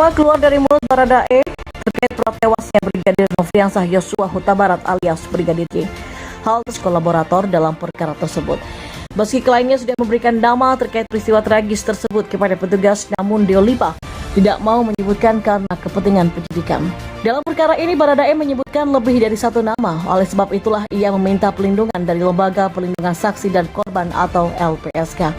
pertama keluar dari mulut Baradae terkait tewasnya Brigadir Nofriansah Yosua Huta Barat alias Brigadir J. Hal kolaborator dalam perkara tersebut. Meski kliennya sudah memberikan nama terkait peristiwa tragis tersebut kepada petugas, namun Deolipa tidak mau menyebutkan karena kepentingan penyidikan. Dalam perkara ini, Baradae menyebutkan lebih dari satu nama. Oleh sebab itulah ia meminta pelindungan dari Lembaga Pelindungan Saksi dan Korban atau LPSK.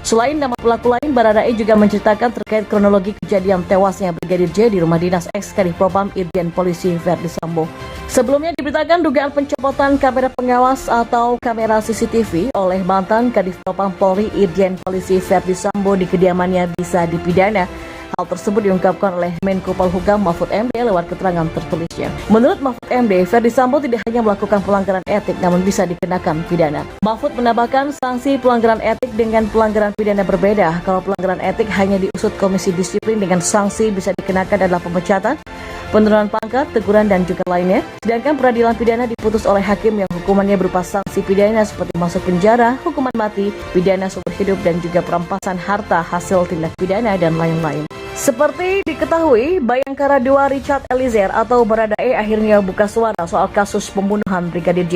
Selain nama pelaku lain, Baradae juga menceritakan terkait kronologi kejadian tewasnya Brigadir J di rumah dinas ex-Kadif Propam Irjen Polisi Verdi Sambo. Sebelumnya diberitakan dugaan pencopotan kamera pengawas atau kamera CCTV oleh mantan Kadif Propam Polri Irjen Polisi Verdi Sambo di kediamannya bisa dipidana. Hal tersebut diungkapkan oleh Menko Polhukam Mahfud MD lewat keterangan tertulisnya. Menurut Mahfud MD, Verdi Sambo tidak hanya melakukan pelanggaran etik namun bisa dikenakan pidana. Mahfud menambahkan sanksi pelanggaran etik dengan pelanggaran pidana berbeda. Kalau pelanggaran etik hanya diusut Komisi Disiplin dengan sanksi bisa dikenakan adalah pemecatan, penurunan pangkat, teguran dan juga lainnya. Sedangkan peradilan pidana diputus oleh hakim yang hukumannya berupa sanksi pidana seperti masuk penjara, hukuman mati, pidana seumur hidup dan juga perampasan harta hasil tindak pidana dan lain-lain. Seperti diketahui, Bayangkara II Richard Eliezer atau Baradae akhirnya buka suara soal kasus pembunuhan Brigadir J.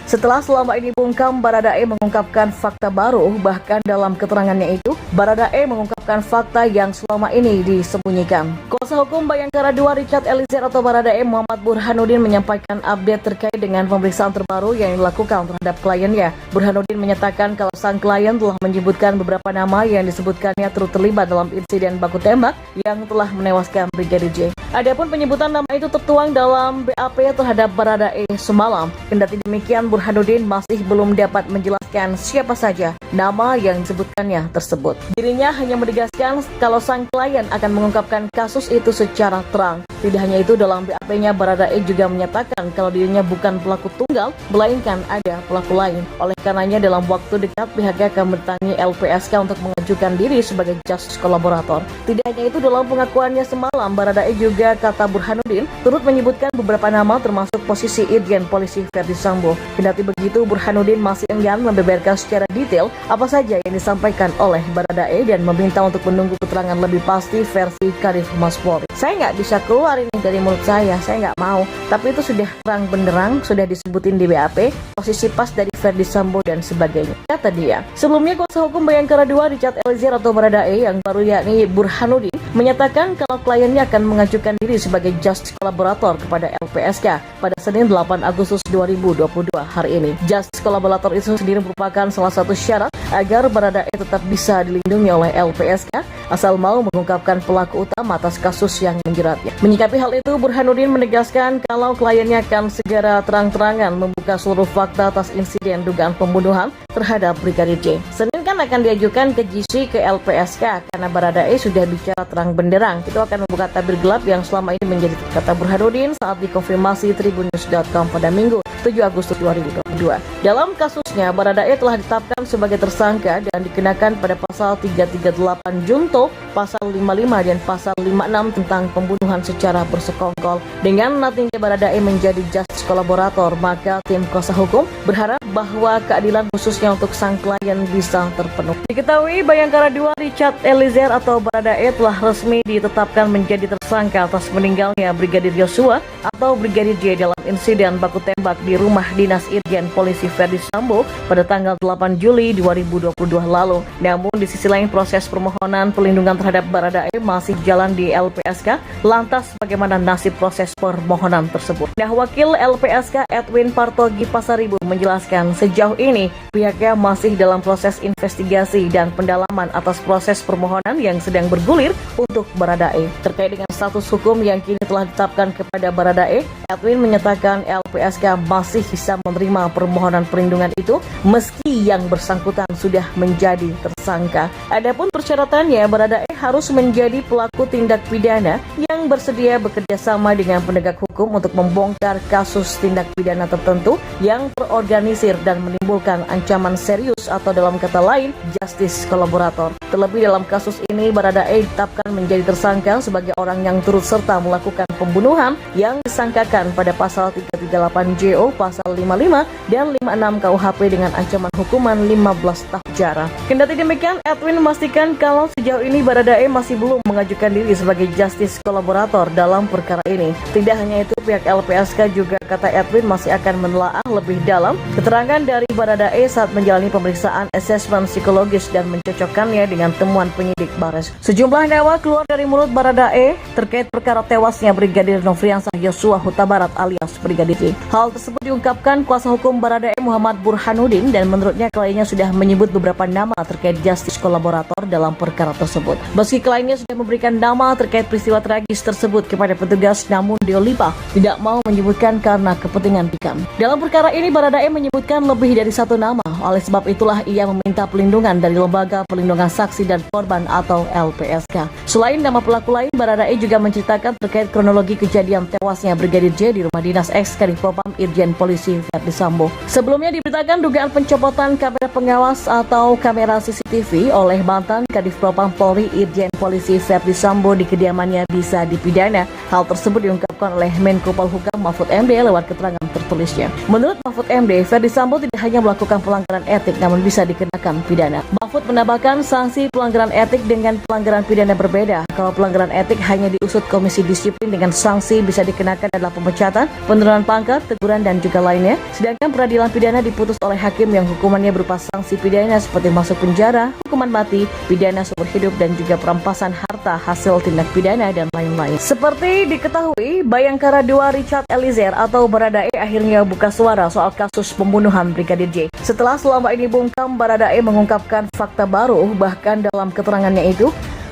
Setelah selama ini bungkam, Baradae mengungkapkan fakta baru. Bahkan dalam keterangannya itu, Baradae mengungkapkan fakta yang selama ini disembunyikan. Kuasa hukum Bayangkara II Richard Eliezer atau Baradae Muhammad Burhanuddin menyampaikan update terkait dengan pemeriksaan terbaru yang dilakukan terhadap kliennya. Burhanuddin menyatakan kalau sang klien telah menyebutkan beberapa nama yang disebutkannya turut terlibat dalam insiden baku tembak yang telah menewaskan Brigadir J. Adapun penyebutan nama itu tertuang dalam BAP terhadap Baradae semalam. Kendati demikian, Burhanuddin masih belum dapat menjelaskan siapa saja nama yang disebutkannya tersebut. Dirinya hanya menegaskan kalau sang klien akan mengungkapkan kasus itu secara terang. Tidak hanya itu, dalam BAP-nya Baradae juga menyatakan kalau dirinya bukan pelaku tunggal, melainkan ada pelaku lain. Oleh karenanya dalam waktu dekat pihaknya akan bertanya LPSK untuk mengajukan diri sebagai justice kolaborator. Tidak hanya itu, dalam pengakuannya semalam Baradae juga kata Burhanuddin turut menyebutkan beberapa nama termasuk posisi Irjen Polisi Verdi Sambo. Kendati begitu, Burhanuddin masih enggan membeberkan secara detail apa saja yang disampaikan oleh Baradae dan meminta untuk menunggu keterangan lebih pasti versi Kadif Humas Polri. Saya nggak bisa keluar ini dari mulut saya nggak mau. Tapi itu sudah terang benderang, sudah disebutin di BAP, posisi pas dari Verdi Sambo dan sebagainya, kata dia. Sebelumnya kuasa hukum Bayangkara II Richard Eliezer atau Baradae yang baru yakni Burhanuddin menyatakan kalau kliennya akan mengajukan diri sebagai justice kolaborator kepada LPSK pada Senin 8 Agustus 2022 hari ini. Justice kolaborator itu sendiri merupakan salah satu syarat agar Baradae tetap bisa dilindungi oleh LPSK asal mau mengungkapkan pelaku utama atas kasus yang menjeratnya. Menyikapi hal itu, Burhanuddin menegaskan kalau kliennya akan segera terang-terangan membuka seluruh fakta atas insiden dugaan pembunuhan terhadap Brigadir J. Senin kan akan diajukan ke GC ke LPSK karena Baradae sudah bicara terang benderang. Itu akan membuka tabir gelap yang selama ini menjadi kata Burhanuddin saat dikonfirmasi tribunnews.com pada Minggu 7 Agustus 2022. Dalam kasusnya, Baradae telah ditetapkan sebagai tersangka dan dikenakan pada pasal 338 Junto, pasal 55 dan pasal 56 tentang pembunuhan secara bersekongkol. Dengan nantinya Baradae menjadi justice kolaborator, maka tim kuasa hukum berharap bahwa keadilan khususnya untuk sang klien bisa terpenuhi. Diketahui Bayangkara II Richard Eliezer atau Baradae telah resmi ditetapkan menjadi tersangka atas meninggalnya Brigadir Yosua atau Brigadir J dalam insiden baku tembak di rumah dinas Irjen Polisi Verdi Sambo pada tanggal 8 Juli 2022 lalu. Namun di sisi lain proses permohonan perlindungan terhadap Baradae masih jalan di LPSK. Lantas bagaimana nasib proses permohonan tersebut? Nah, Wakil LPSK Edwin Partogi Pasaribu menjelaskan sejauh ini pihaknya masih dalam proses investigasi dan pendalaman atas proses permohonan yang sedang bergulir untuk Baradae. Terkait dengan status hukum yang kini telah ditetapkan kepada Baradae, Edwin menyatakan LPSK masih bisa menerima permohonan perlindungan itu meski yang bersangkutan sudah menjadi tersangka. Adapun persyaratannya, Baradae harus menjadi pelaku tindak pidana yang bersedia bekerja sama dengan penegak hukum untuk membongkar kasus tindak pidana tertentu yang terorganisir dan menimbulkan ancaman serius atau dalam kata lain justice kolaborator. Terlebih dalam kasus ini Baradae ditetapkan menjadi tersangka sebagai orang yang turut serta melakukan pembunuhan yang disangkakan pada pasal 338 JO, pasal 55 dan 56 KUHP dengan ancaman hukuman 15 tahun penjara. Kendati demikian, Edwin memastikan kalau sejauh ini Baradae masih belum mengajukan diri sebagai justice kolaborator dalam perkara ini. Tidak hanya itu, pihak LPSK juga, kata Edwin, masih akan menelaah lebih dalam keterangan dari Baradae saat menjalani pemeriksaan asesmen psikologis dan mencocokkannya dengan temuan penyidik Bares. Sejumlah nyawa keluar dari mulut Baradae terkait perkara tewasnya Brigadir Nofriansah Yosua Huta Barat alias Brigadir J. Hal tersebut diungkapkan kuasa hukum Baradae Muhammad Burhanuddin, dan menurutnya kliennya sudah menyebut beberapa nama terkait justice kolaborator dalam perkara tersebut. Meski kliennya sudah memberikan nama terkait peristiwa tragis tersebut kepada petugas, namun Deolipa tidak mau menyebutkan karena kepentingan pikam. Dalam perkara ini Baradae menyebutkan lebih dari satu nama. Oleh sebab itulah ia meminta pelindungan dari Lembaga Pelindungan Saksi dan Korban atau LPSK. Selain nama pelaku lain, Baradae juga menceritakan terkait kronologi kejadian tewasnya Brigadir J di rumah dinas ex-Kadif Propam Irjen Polisi Verdi Sambo. Sebelumnya diberitakan dugaan pencopotan kamera pengawas atau kamera CCTV oleh mantan Kadif Propam Polri Irjen Polisi Verdi Sambo di kediamannya bisa dipidana. Hal tersebut diungkapkan oleh Menko Polhukam Mahfud MD lewat keterangan tertulisnya. Menurut Mahfud MD, Verdi Sambo tidak hanya melakukan pelanggaran etik namun bisa dikenakan pidana. Mahfud menambahkan sanksi pelanggaran etik dengan pelanggaran pidana berbeda. Kalau pelanggaran etik hanya diusut Komisi Disiplin dengan sanksi bisa dikenakan adalah pemecatan, penurunan pangkat, teguran dan juga lainnya. Sedangkan peradilan pidana diputus oleh hakim yang hukumannya berupa sanksi pidana seperti masuk penjara, hukuman mati, pidana seumur hidup dan juga perampasan harta hasil tindak pidana dan lain-lain. Seperti diketahui, Bayangkara II Richard Eliezer atau Baradae akhirnya buka suara soal kasus pembunuhan Brigadir J. Setelah selama ini bungkam, Baradae mengungkapkan fakta baru. Bahkan dalam keterangannya itu,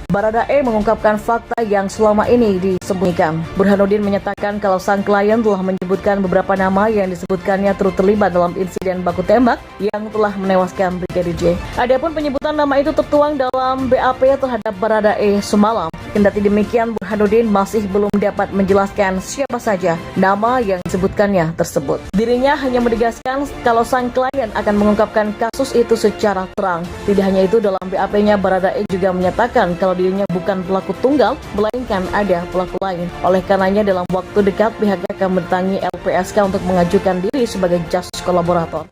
Baradae mengungkapkan fakta yang selama ini disembunyikan. Burhanuddin menyatakan kalau sang klien telah menyebutkan beberapa nama yang disebutkannya turut terlibat dalam insiden baku tembak yang telah menewaskan Brigadir J. Adapun penyebutan nama itu tertuang dalam BAP terhadap Baradae semalam. Kendati demikian, Burhanuddin masih belum dapat menjelaskan siapa saja nama yang disebutkannya tersebut. Dirinya hanya menegaskan kalau sang klien akan mengungkapkan kasus itu secara terang. Tidak hanya itu, dalam BAP-nya Baradae juga menyatakan kalau dirinya bukan pelaku tunggal, melainkan ada pelaku lain. Oleh karenanya dalam waktu dekat pihaknya akan mendatangi LPSK untuk mengajukan diri sebagai justice kolaborator.